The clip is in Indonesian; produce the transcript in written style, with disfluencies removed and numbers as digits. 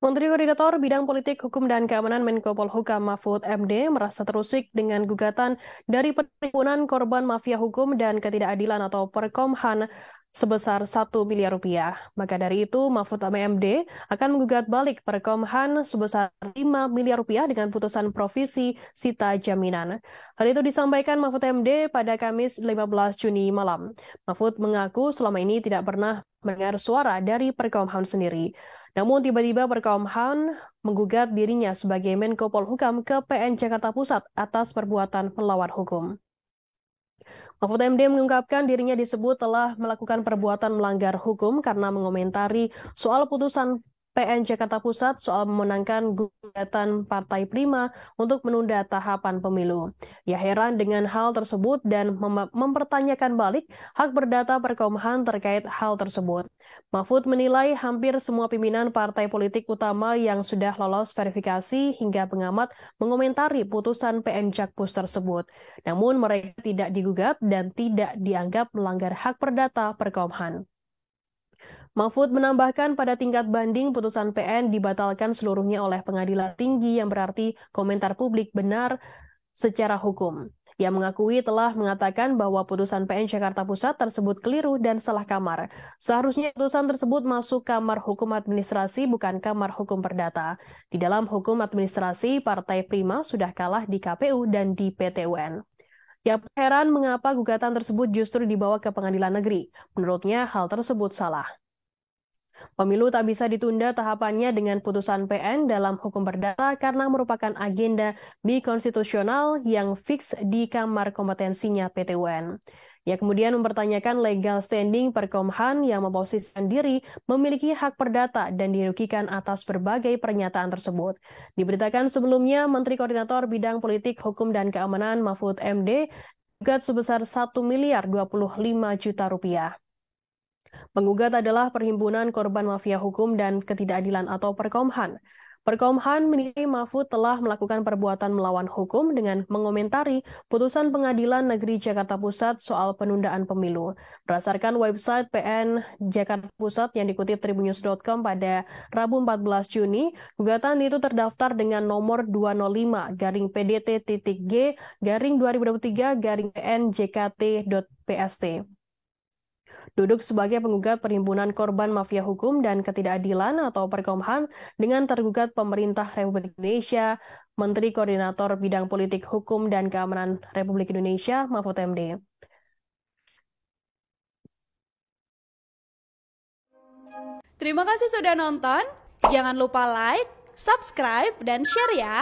Menteri Koordinator Bidang Politik, Hukum, dan Keamanan Menko Polhukam Mahfud MD merasa terusik dengan gugatan dari Perhimpunan Korban Mafia Hukum dan Ketidakadilan atau Perkomhan sebesar 1 miliar rupiah. Maka dari itu, Mahfud MD akan menggugat balik Perkomhan sebesar 5 miliar rupiah dengan putusan provisi sita jaminan. Hal itu disampaikan Mahfud MD pada Kamis 15 Juni malam. Mahfud mengaku selama ini tidak pernah mendengar suara dari Perkomhan sendiri. Namun tiba-tiba Perkomhan menggugat dirinya sebagai Menko Polhukam ke PN Jakarta Pusat atas perbuatan melawan hukum. Mahfud MD mengungkapkan dirinya disebut telah melakukan perbuatan melanggar hukum karena mengomentari soal putusan PN Jakarta Pusat soal memenangkan gugatan Partai Prima untuk menunda tahapan pemilu. Ia heran dengan hal tersebut dan mempertanyakan balik hak perdata Perkomhan terkait hal tersebut. Mahfud menilai hampir semua pimpinan partai politik utama yang sudah lolos verifikasi hingga pengamat mengomentari putusan PN Jakpus tersebut. Namun mereka tidak digugat dan tidak dianggap melanggar hak perdata Perkomhan. Mahfud menambahkan pada tingkat banding putusan PN dibatalkan seluruhnya oleh pengadilan tinggi yang berarti komentar publik benar secara hukum. Ia mengakui telah mengatakan bahwa putusan PN Jakarta Pusat tersebut keliru dan salah kamar. Seharusnya putusan tersebut masuk kamar hukum administrasi bukan kamar hukum perdata. Di dalam hukum administrasi, Partai Prima sudah kalah di KPU dan di PT UN. Ia heran mengapa gugatan tersebut justru dibawa ke pengadilan negeri. Menurutnya hal tersebut salah. Pemilu tak bisa ditunda tahapannya dengan putusan PN dalam hukum perdata karena merupakan agenda bikonstitusional yang fix di kamar kompetensinya PT UN. Ia kemudian mempertanyakan legal standing Perkomhan yang memposisikan diri memiliki hak perdata dan dirugikan atas berbagai pernyataan tersebut. Diberitakan sebelumnya, Menteri Koordinator Bidang Politik, Hukum, dan Keamanan Mahfud MD gugat sebesar 1,25 miliar rupiah. Penggugat adalah Perhimpunan Korban Mafia Hukum dan Ketidakadilan atau Perkomhan. Perkomhan menilai Mahfud telah melakukan perbuatan melawan hukum dengan mengomentari putusan Pengadilan Negeri Jakarta Pusat soal penundaan pemilu. Berdasarkan website PN Jakarta Pusat yang dikutip tribunnews.com pada Rabu 14 Juni, gugatan itu terdaftar dengan nomor 205-PDT-G-2023-PN-JKT.PST. Duduk sebagai penggugat Perhimpunan Korban Mafia Hukum dan Ketidakadilan atau Perkomhan dengan tergugat pemerintah Republik Indonesia, Menteri Koordinator Bidang Politik Hukum dan Keamanan Republik Indonesia, Mahfud MD. Terima kasih sudah nonton. Jangan lupa like, subscribe, dan share ya.